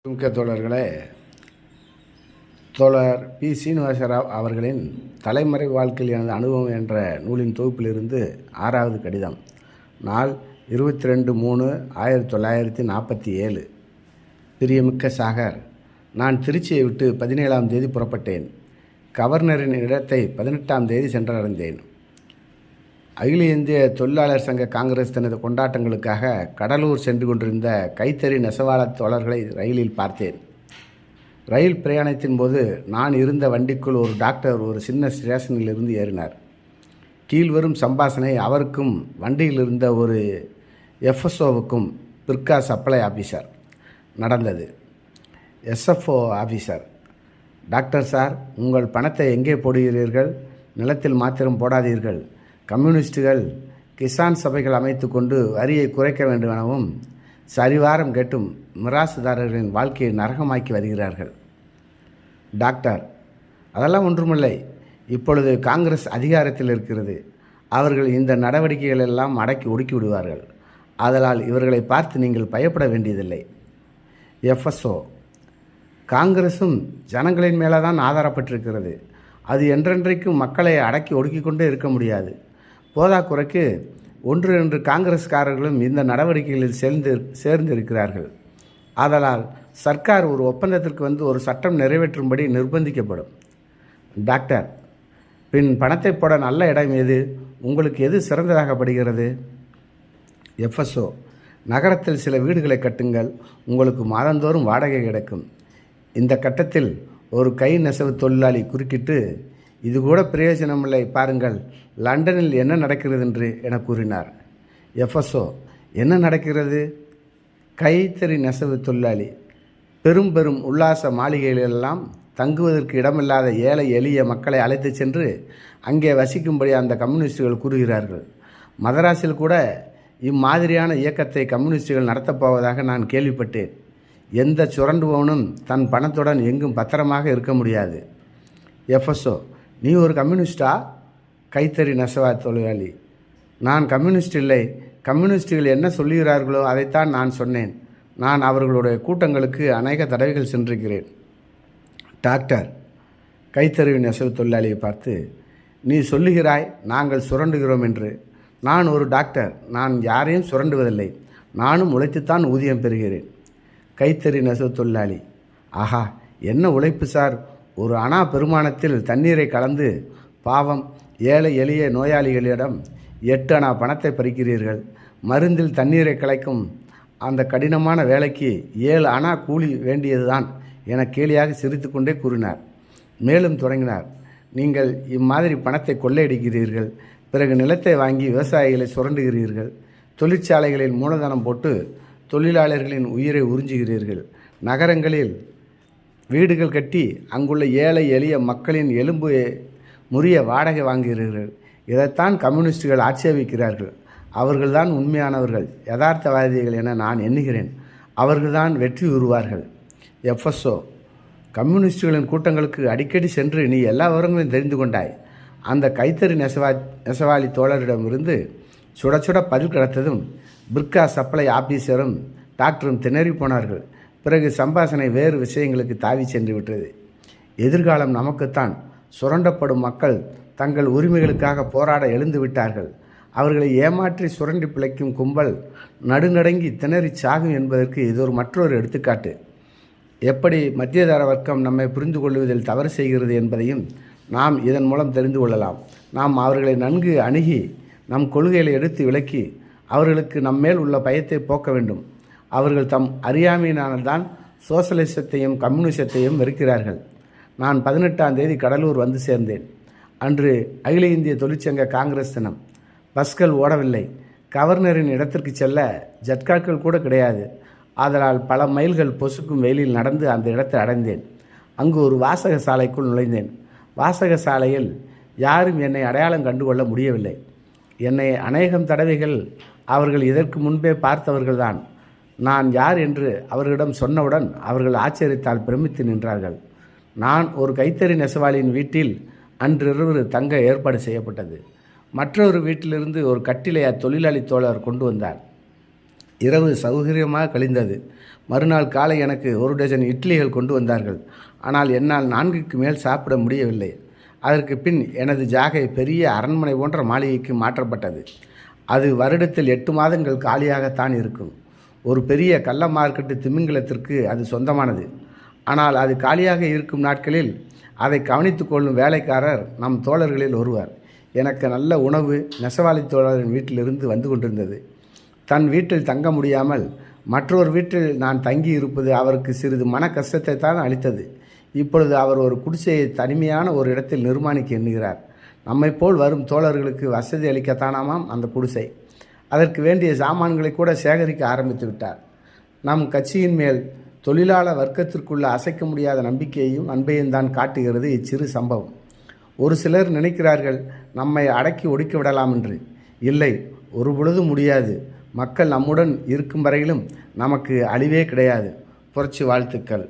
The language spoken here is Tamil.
மிக்க தோழர்களே, தோழர் பி. சீனிவாசராவ் அவர்களின் தலைமறை வாழ்க்கையில் எனது அனுபவம் என்ற நூலின் தொகுப்பிலிருந்து 6வது கடிதம். நாள் 22/3/1947. பிரியமிக்க சாகர், நான் திருச்சியை விட்டு 17ஆம் தேதி புறப்பட்டேன். கவர்னரின் இடத்தை 18ஆம் தேதி சென்றடைந்தேன். அகில இந்திய தொழிலாளர் சங்க காங்கிரஸ் தனது கொண்டாட்டங்களுக்காக கடலூர் சென்று கொண்டிருந்த கைத்தறி நெசவாள தோழர்களை ரயிலில் பார்த்தேன். ரயில் பிரயாணத்தின் போது நான் இருந்த வண்டிக்குள் ஒரு டாக்டர் ஒரு சின்ன ஸ்டேஷனில் இருந்து ஏறினார். கீழ்வரும் சம்பாஷணை அவருக்கும் வண்டியில் இருந்த ஒரு எஃப்எஸ்ஓவுக்கும் பிற்கா சப்ளை ஆஃபீஸர் நடந்தது. எஸ்எஃப்ஓ ஆஃபீஸர்: டாக்டர் சார், உங்கள் பணத்தை எங்கே போடுகிறீர்கள்? நிலத்தில் மாத்திரம் போடாதீர்கள். கம்யூனிஸ்டுகள் கிசான் சபைகள் அமைத்து கொண்டு வரியை குறைக்க வேண்டும் எனவும் சரிவாரம் கேட்டும் மிராசுதாரர்களின் வாழ்க்கையை நரகமாக்கி வருகிறார்கள். டாக்டர்: அதெல்லாம் ஒன்றுமில்லை. இப்பொழுது காங்கிரஸ் அதிகாரத்தில் இருக்கிறது. அவர்கள் இந்த நடவடிக்கைகள் எல்லாம் அடக்கி ஒடுக்கி விடுவார்கள். ஆதலால் இவர்களை பார்த்து நீங்கள் பயப்பட வேண்டியதில்லை. எஃப்எஸ்ஓ: காங்கிரஸும் ஜனங்களின் மேலே தான் ஆதாரப்பட்டிருக்கிறது. அது என்றென்றைக்கும் மக்களை அடக்கி ஒடுக்கி கொண்டே இருக்க முடியாது. போதாக்குறைக்கு 1-2 காங்கிரஸ்காரர்களும் இந்த நடவடிக்கைகளில் சேர்ந்திருக்கிறார்கள். ஆதலால் சர்க்கார் ஒரு ஒப்பந்தத்திற்கு வந்து ஒரு சட்டம் நிறைவேற்றும்படி நிர்பந்திக்கப்படும். டாக்டர்: பின் பணத்தை போட நல்ல இடம் எது? உங்களுக்கு எது சிறந்ததாகப்படுகிறது? எஃப்எஸ்ஓ: நகரத்தில் சில வீடுகளை கட்டுங்கள். உங்களுக்கு மாதந்தோறும் வாடகை கிடைக்கும். இந்த கட்டத்தில் ஒரு கை நெசவு தொழிலாளி குறுக்கிட்டு, இது கூட பிரயோஜனமில்லை, பாருங்கள் லண்டனில் என்ன நடக்கிறது என்று என கூறினார். எஃப்எஸ்ஓ: என்ன நடக்கிறது? கைத்தறி நெசவு தொழிலாளி: பெரும் பெரும் உல்லாச மாளிகைகளெல்லாம் தங்குவதற்கு இடமில்லாத ஏழை எளிய மக்களை அழைத்து சென்று அங்கே வசிக்கும்படி அந்த கம்யூனிஸ்டுகள் கூறுகிறார்கள். மதராஸில் கூட இம்மாதிரியான இயக்கத்தை கம்யூனிஸ்டுகள் நடத்தப்போவதாக நான் கேள்விப்பட்டேன். எந்த சுரண்டுபவனும் தன் பணத்துடன் எங்கும் பத்திரமாக இருக்க முடியாது. எஃப்எஸ்ஓ: நீ ஒரு கம்யூனிஸ்டா? கைத்தறி நெசவா தொழிலாளி: நான் கம்யூனிஸ்ட் இல்லை. கம்யூனிஸ்டுகள் என்ன சொல்லுகிறார்களோ அதைத்தான் நான் சொன்னேன். நான் அவர்களுடைய கூட்டங்களுக்கு அநேக தடவைகள் சென்றிருக்கிறேன். டாக்டர் கைத்தறி நெசவு தொழிலாளியை பார்த்து: நீ சொல்லுகிறாய் நாங்கள் சுரண்டுகிறோம் என்று. நான் ஒரு டாக்டர். நான் யாரையும் சுரண்டுவதில்லை. நானும் உழைத்துத்தான் ஊதியம் பெறுகிறேன். கைத்தறி நெசவு தொழிலாளி: ஆஹா, என்ன உழைப்பு சார்! ஒரு அணா பெருமானத்தில் தண்ணீரை கலந்து பாவம் ஏழை எளிய நோயாளிகளிடம் 8 அணா பணத்தை பறிக்கிறீர்கள். மருந்தில் தண்ணீரை கலைக்கும் அந்த கடினமான வேலைக்கு 7 அணா கூலி வேண்டியதுதான் என கேலியாக சிரித்து கொண்டே கூறினார். மேலும் தொடங்கினார்: நீங்கள் இம்மாதிரி பணத்தை கொள்ளையடிக்கிறீர்கள். பிறகு நிலத்தை வாங்கி விவசாயிகளை சுரண்டுகிறீர்கள். தொழிற்சாலைகளில் மூலதனம் போட்டு தொழிலாளர்களின் உயிரை உறிஞ்சுகிறீர்கள். நகரங்களில் வீடுகள் கட்டி அங்குள்ள ஏழை எளிய மக்களின் எலும்பு முறிய வாடகை வாங்குகிறீர்கள். இதைத்தான் கம்யூனிஸ்டுகள் ஆட்சேபிக்கிறார்கள். அவர்கள்தான் உண்மையானவர்கள், யதார்த்தவாதிகள் என நான் எண்ணுகிறேன். அவர்கள்தான் வெற்றி உறுவார்கள். எஃப்எஸ்ஓ: கம்யூனிஸ்டுகளின் கூட்டங்களுக்கு அடிக்கடி சென்று நீ எல்லா விவரங்களையும் தெரிந்து கொண்டாய். அந்த கைத்தறி நெசவாளி தோழரிடமிருந்து சுட சுட பதில் கிடைத்ததும் பிற்கா சப்ளை ஆபீஸரும் டாக்டரும் திணறி போனார்கள். பிறகு சம்பாஷணை வேறு விஷயங்களுக்கு தாவி சென்று விட்டது. எதிர்காலம் நமக்குத்தான். சுரண்டப்படும் மக்கள் தங்கள் உரிமைகளுக்காக போராட எழுந்து விட்டார்கள். அவர்களை ஏமாற்றி சுரண்டி பிழைக்கும் கும்பல் நடுநடங்கி திணறி சாகும் என்பதற்கு இது மற்றொரு எடுத்துக்காட்டு. எப்படி மத்தியதர வர்க்கம் நம்மை புரிந்து கொள்வதில் தவறு செய்கிறது என்பதையும் நாம் இதன் மூலம் தெரிந்து கொள்ளலாம். நாம் அவர்களை நன்கு அணுகி நம் கொள்கைகளை எடுத்து விளக்கி அவர்களுக்கு நம்மேல் உள்ள பயத்தை போக்க வேண்டும். அவர்கள் தம் அறியாமையினால்தான் சோசலிசத்தையும் கம்யூனிசத்தையும் வெறுக்கிறார்கள். நான் 18ஆம் தேதி கடலூர் வந்து சேர்ந்தேன். அன்று அகில இந்திய தொழிற்சங்க காங்கிரஸ் தினம். பஸ்கள் ஓடவில்லை. கவர்னரின் இடத்திற்கு செல்ல ஜட்காக்கள் கூட கிடையாது. ஆதலால் பல மைல்கள் பொசுக்கும் வெயிலில் நடந்து அந்த இடத்தை அடைந்தேன். அங்கு ஒரு வாசக சாலைக்குள் நுழைந்தேன். வாசக சாலையில் யாரும் என்னை அடையாளம் கண்டுகொள்ள முடியவில்லை. என்னை அநேகம் தடவைகள் அவர்கள் இதற்கு முன்பே பார்த்தவர்கள்தான். நான் யார் என்று அவர்களிடம் சொன்னவுடன் அவர்கள் ஆச்சரியத்தால் பிரமித்து நின்றார்கள். நான் ஒரு கைத்தறி நெசவாளியின் வீட்டில் அன்றிரவு தங்க ஏற்பாடு செய்யப்பட்டது. மற்றொரு வீட்டிலிருந்து ஒரு கட்டிலை அத்தொழிலாளி தோழர் கொண்டு வந்தார். இரவு சௌகரியமாக கழிந்தது. மறுநாள் காலை எனக்கு 1 டஜன் இட்லிகள் கொண்டு வந்தார்கள். ஆனால் என்னால் 4க்கு மேல் சாப்பிட முடியவில்லை. அதற்கு பின் எனது ஜாகை பெரிய அரண்மனை போன்ற மாளிகைக்கு மாற்றப்பட்டது. அது வருடத்தில் 8 மாதங்கள் காலியாகத்தான் இருக்கும். ஒரு பெரிய கள்ள மார்க்கெட்டு திமிங்கலத்திற்கு அது சொந்தமானது. ஆனால் அது காலியாக இருக்கும் நாட்களில் அதை கவனித்து கொள்ளும் வேலைக்காரர் நம் தோழர்களில் ஒருவர். எனக்கு நல்ல உணவு நெசவாளி தோழரின் வீட்டிலிருந்து வந்து கொண்டிருந்தது. தன் வீட்டில் தங்க முடியாமல் மற்றொரு வீட்டில் நான் தங்கி இருப்பது அவருக்கு சிறிது மன கஷ்டத்தை தான் அளித்தது. இப்பொழுது அவர் ஒரு குடிசையை தனிமையான ஒரு இடத்தில் நிர்மாணிக்க எண்ணுகிறார். நம்மைப்போல் வரும் தோழர்களுக்கு வசதி அளிக்கத்தானாமாம் அந்த குடிசை. அதற்கு வேண்டிய சாமான்களை கூட சேகரிக்க ஆரம்பித்து விட்டார். நம் கட்சியின் மேல் தொழிலாளர் வர்க்கத்திற்குள்ள அசைக்க முடியாத நம்பிக்கையையும் அன்பையும் தான் காட்டுகிறது இச்சிறு சம்பவம். ஒரு சிலர் நினைக்கிறார்கள் நம்மை அடக்கி ஒடுக்கி விடலாம் என்று. இல்லை, ஒருபொழுதும் முடியாது. மக்கள் நம்முடன் இருக்கும் வரையிலும் நமக்கு அழிவே கிடையாது. புரட்சி வாழ்த்துக்கள்.